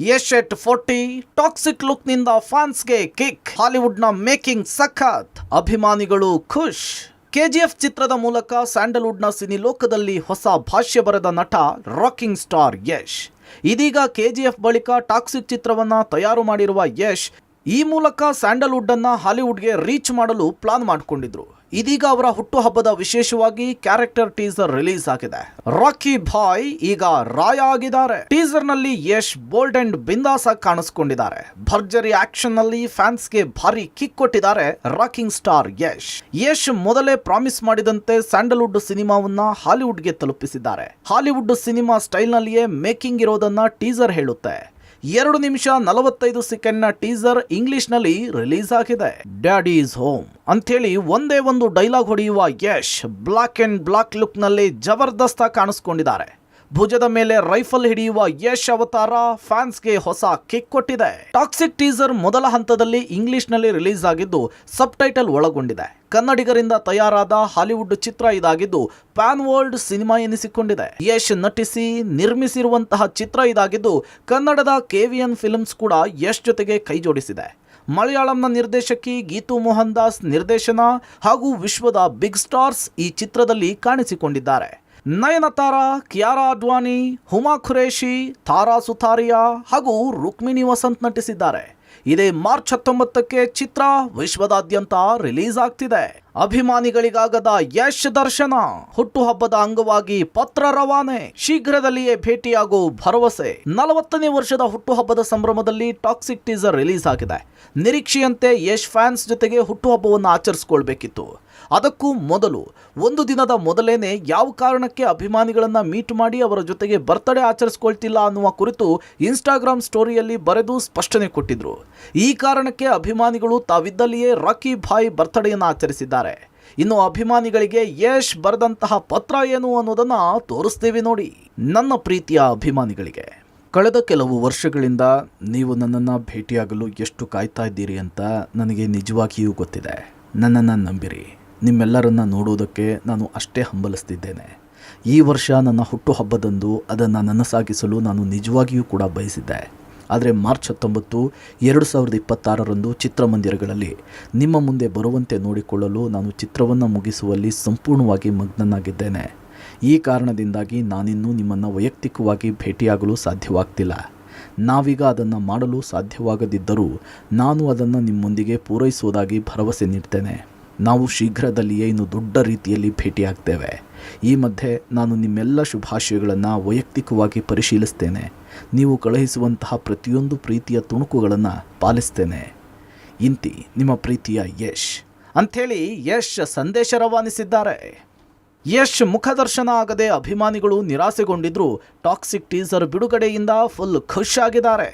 ಯಶ್ ಎಟ್ 40 toxic look ನಿಂದ ಫ್ಯಾನ್ಸ್ಗೆ kick. Hollywood ನ making ಸಖತ್, ಅಭಿಮಾನಿಗಳು ಖುಷ್. ಕೆಜಿಎಫ್ ಚಿತ್ರದ ಮೂಲಕ ಸ್ಯಾಂಡಲ್ವುಡ್ ನ ಸಿನಿ ಲೋಕದಲ್ಲಿ ಹೊಸ ಭಾಷ್ಯ ಬರೆದ ನಟ ರಾಕಿಂಗ್ ಸ್ಟಾರ್ ಯಶ್. ಇದೀಗ ಕೆಜಿಎಫ್ ಬಳಿಕ ಟಾಕ್ಸಿಕ್ ಚಿತ್ರವನ್ನ ತಯಾರು ಮಾಡಿರುವ ಯಶ್ ಈ ಮೂಲಕ ಸ್ಯಾಂಡಲ್ವುಡ್ ಅನ್ನ ಹಾಲಿವುಡ್ಗೆ ರೀಚ್ ಮಾಡಲು ಪ್ಲಾನ್ ಮಾಡಿಕೊಂಡಿದ್ರು. ಇದೀಗ ಅವರ ಹುಟ್ಟುಹಬ್ಬದ ವಿಶೇಷವಾಗಿ ಕ್ಯಾರೆಕ್ಟರ್ ಟೀಸರ್ ರಿಲೀಸ್ ಆಗಿದೆ. ರಾಕಿ ಭಾಯ್ ಈಗ ರಾಯ ಆಗಿದ್ದಾರೆ. ಟೀಸರ್ ನಲ್ಲಿ ಯಶ್ ಬೋಲ್ಡ್ ಅಂಡ್ ಬಿಂದಾಸ್ ಆಗಿ ಕಾಣಿಸ್ಕೊಂಡಿದ್ದಾರೆ. ಭರ್ಜರಿ ಆಕ್ಷನ್ ನಲ್ಲಿ ಫ್ಯಾನ್ಸ್ಗೆ ಭಾರಿ ಕಿಕ್ ಕೊಟ್ಟಿದ್ದಾರೆ ರಾಕಿಂಗ್ ಸ್ಟಾರ್ ಯಶ್. ಯಶ್ ಮೊದಲೇ ಪ್ರಾಮಿಸ್ ಮಾಡಿದಂತೆ ಸ್ಯಾಂಡಲ್ವುಡ್ ಸಿನಿಮಾವನ್ನ ಹಾಲಿವುಡ್ಗೆ ತಲುಪಿಸಿದ್ದಾರೆ. ಹಾಲಿವುಡ್ ಸಿನಿಮಾ ಸ್ಟೈಲ್ ನಲ್ಲಿಯೇ ಮೇಕಿಂಗ್ ಇರೋದನ್ನ ಟೀಸರ್ ಹೇಳುತ್ತೆ. 2 ನಿಮಿಷ 45 ಸೆಕೆಂಡ್ ನ ಟೀಸರ್ ಇಂಗ್ಲಿಷ್ ನಲ್ಲಿ ರಿಲೀಸ್ ಆಗಿದೆ. ಡ್ಯಾಡಿ ಈಸ್ ಹೋಮ್ ಅಂಥೇಳಿ ಒಂದೇ ಒಂದು ಡೈಲಾಗ್ ಹೊಡೆಯುವ Yash black and black look ನಲ್ಲಿ ಜಬರ್ದಸ್ತ್ ಕಾಣಿಸ್ಕೊಂಡಿದ್ದಾರೆ. ಭುಜದ ಮೇಲೆ ರೈಫಲ್ ಹಿಡಿಯುವ ಯಶ್ ಅವತಾರ ಫ್ಯಾನ್ಸ್ಗೆ ಹೊಸ ಕಿಕ್ ಕೊಟ್ಟಿದೆ. ಟಾಕ್ಸಿಕ್ ಟೀಸರ್ ಮೊದಲ ಹಂತದಲ್ಲಿ ಇಂಗ್ಲಿಷ್ ನಲ್ಲಿ ರಿಲೀಸ್ ಆಗಿದ್ದು ಸಬ್ ಟೈಟಲ್ ಒಳಗೊಂಡಿದೆ. ಕನ್ನಡಿಗರಿಂದ ತಯಾರಾದ ಹಾಲಿವುಡ್ ಚಿತ್ರ ಇದಾಗಿದ್ದು ಪ್ಯಾನ್ ವರ್ಲ್ಡ್ ಸಿನಿಮಾ ಎನಿಸಿಕೊಂಡಿದೆ. ಯಶ್ ನಟಿಸಿ ನಿರ್ಮಿಸಿರುವಂತಹ ಚಿತ್ರ ಇದಾಗಿದ್ದು ಕನ್ನಡದ ಕೆವಿಎನ್ ಫಿಲ್ಮ್ಸ್ ಕೂಡ ಯಶ್ ಜೊತೆಗೆ ಕೈ ಜೋಡಿಸಿದೆ. ಮಲಯಾಳಂನ ನಿರ್ದೇಶಕಿ ಗೀತು ಮೋಹನ್ ದಾಸ್ ನಿರ್ದೇಶನ ಹಾಗೂ ವಿಶ್ವದ ಬಿಗ್ ಸ್ಟಾರ್ಸ್ ಈ ಚಿತ್ರದಲ್ಲಿ ಕಾಣಿಸಿಕೊಂಡಿದ್ದಾರೆ. ನಯನತಾರಾ, ಕಿಯಾರಾ ಅಡ್ವಾನಿ, ಹುಮಾ ಖುರೇಶಿ, ತಾರಾ ಸುತಾರಿಯಾ ಹಾಗೂ ರುಕ್ಮಿಣಿ ವಸಂತ್ ನಟಿಸಿದ್ದಾರೆ. ಇದೇ ಮಾರ್ಚ್ 19ಕ್ಕೆ ಚಿತ್ರ ವಿಶ್ವದಾದ್ಯಂತ ರಿಲೀಸ್ ಆಗ್ತಿದೆ. ಅಭಿಮಾನಿಗಳಿಗಾಗದ ಯಶ್ ದರ್ಶನ, ಹುಟ್ಟುಹಬ್ಬದ ಅಂಗವಾಗಿ ಪತ್ರ ರವಾನೆ, ಶೀಘ್ರದಲ್ಲಿಯೇ ಭೇಟಿಯಾಗೋ ಭರವಸೆ. 40ನೇ ವರ್ಷದ ಹುಟ್ಟುಹಬ್ಬದ ಸಂಭ್ರಮದಲ್ಲಿ ಟಾಕ್ಸಿಕ್ ಟೀಸರ್ ರಿಲೀಸ್ ಆಗಿದೆ. ನಿರೀಕ್ಷೆಯಂತೆ ಯಶ್ ಫ್ಯಾನ್ಸ್ ಜೊತೆಗೆ ಹುಟ್ಟುಹಬ್ಬವನ್ನು ಆಚರಿಸಿಕೊಳ್ಬೇಕಿತ್ತು. ಅದಕ್ಕೂ ಮೊದಲು ಒಂದು ದಿನದ ಮೊದಲೇನೆ ಯಾವ ಕಾರಣಕ್ಕೆ ಅಭಿಮಾನಿಗಳನ್ನ ಮೀಟ್ ಮಾಡಿ ಅವರ ಜೊತೆಗೆ ಬರ್ತ್ಡೇ ಆಚರಿಸ್ಕೊಳ್ತಿಲ್ಲ ಅನ್ನುವ ಕುರಿತು ಇನ್ಸ್ಟಾಗ್ರಾಮ್ ಸ್ಟೋರಿಯಲ್ಲಿ ಬರೆದು ಸ್ಪಷ್ಟನೆ ಕೊಟ್ಟಿದ್ರು. ಈ ಕಾರಣಕ್ಕೆ ಅಭಿಮಾನಿಗಳು ತಾವಿದ್ದಲ್ಲಿಯೇ ರಾಕಿ ಭಾಯ್ ಬರ್ತ್ಡೇಯನ್ನು ಆಚರಿಸಿದ್ದಾರೆ. ಇನ್ನು ಅಭಿಮಾನಿಗಳಿಗೆ ಯಶ್ ಬರೆದಂತಹ ಪತ್ರ ಏನು ಅನ್ನೋದನ್ನ ತೋರಿಸ್ತೀವಿ ನೋಡಿ. ನನ್ನ ಪ್ರೀತಿಯ ಅಭಿಮಾನಿಗಳಿಗೆ, ಕಳೆದ ಕೆಲವು ವರ್ಷಗಳಿಂದ ನೀವು ನನ್ನನ್ನು ಭೇಟಿಯಾಗಲು ಎಷ್ಟು ಕಾಯ್ತಾ ಇದ್ದೀರಿ ಅಂತ ನನಗೆ ನಿಜವಾಗಿಯೂ ಗೊತ್ತಿದೆ. ನನ್ನನ್ನು ನಂಬಿರಿ. ನಿಮ್ಮೆಲ್ಲರನ್ನ ನೋಡೋದಕ್ಕೆ ನಾನು ಅಷ್ಟೇ ಹಂಬಲಿಸ್ತಿದ್ದೇನೆ. ಈ ವರ್ಷ ನನ್ನ ಹುಟ್ಟುಹಬ್ಬದಂದು ಅದನ್ನು ನನಸಾಗಿಸಲು ನಾನು ನಿಜವಾಗಿಯೂ ಕೂಡ ಬಯಸಿದ್ದೆ. ಆದರೆ ಮಾರ್ಚ್ 19, 2026ರಂದು ಚಿತ್ರಮಂದಿರಗಳಲ್ಲಿ ನಿಮ್ಮ ಮುಂದೆ ಬರುವಂತೆ ನೋಡಿಕೊಳ್ಳಲು ನಾನು ಚಿತ್ರವನ್ನು ಮುಗಿಸುವಲ್ಲಿ ಸಂಪೂರ್ಣವಾಗಿ ಮಗ್ನನಾಗಿದ್ದೇನೆ. ಈ ಕಾರಣದಿಂದಾಗಿ ನಾನಿನ್ನೂ ನಿಮ್ಮನ್ನು ವೈಯಕ್ತಿಕವಾಗಿ ಭೇಟಿಯಾಗಲು ಸಾಧ್ಯವಾಗ್ತಿಲ್ಲ. ನಾವೀಗ ಅದನ್ನು ಮಾಡಲು ಸಾಧ್ಯವಾಗದಿದ್ದರೂ ನಾನು ಅದನ್ನು ನಿಮ್ಮೊಂದಿಗೆ ಪೂರೈಸುವುದಾಗಿ ಭರವಸೆ ನೀಡ್ತೇನೆ. ನಾವು ಶೀಘ್ರದಲ್ಲಿಯೇ ಇನ್ನು ದೊಡ್ಡ ರೀತಿಯಲ್ಲಿ ಭೇಟಿಯಾಗ್ತೇವೆ. ಈ ಮಧ್ಯೆ ನಾನು ನಿಮ್ಮೆಲ್ಲ ಶುಭಾಶಯಗಳನ್ನು ವೈಯಕ್ತಿಕವಾಗಿ ಪರಿಶೀಲಿಸ್ತೇನೆ. ನೀವು ಕಳುಹಿಸುವಂತಹ ಪ್ರತಿಯೊಂದು ಪ್ರೀತಿಯ ತುಣುಕುಗಳನ್ನು ಪಾಲಿಸ್ತೇನೆ. ಇಂತಿ ನಿಮ್ಮ ಪ್ರೀತಿಯ ಯಶ್ ಅಂಥೇಳಿ ಯಶ್ ಸಂದೇಶ ರವಾನಿಸಿದ್ದಾರೆ. ಯಶ್ ಮುಖದರ್ಶನ ಆಗದೆ ಅಭಿಮಾನಿಗಳು ನಿರಾಸೆಗೊಂಡಿದ್ರು ಟಾಕ್ಸಿಕ್ ಟೀಸರ್ ಬಿಡುಗಡೆಯಿಂದ ಫುಲ್ ಖುಷ್ ಆಗಿದ್ದಾರೆ.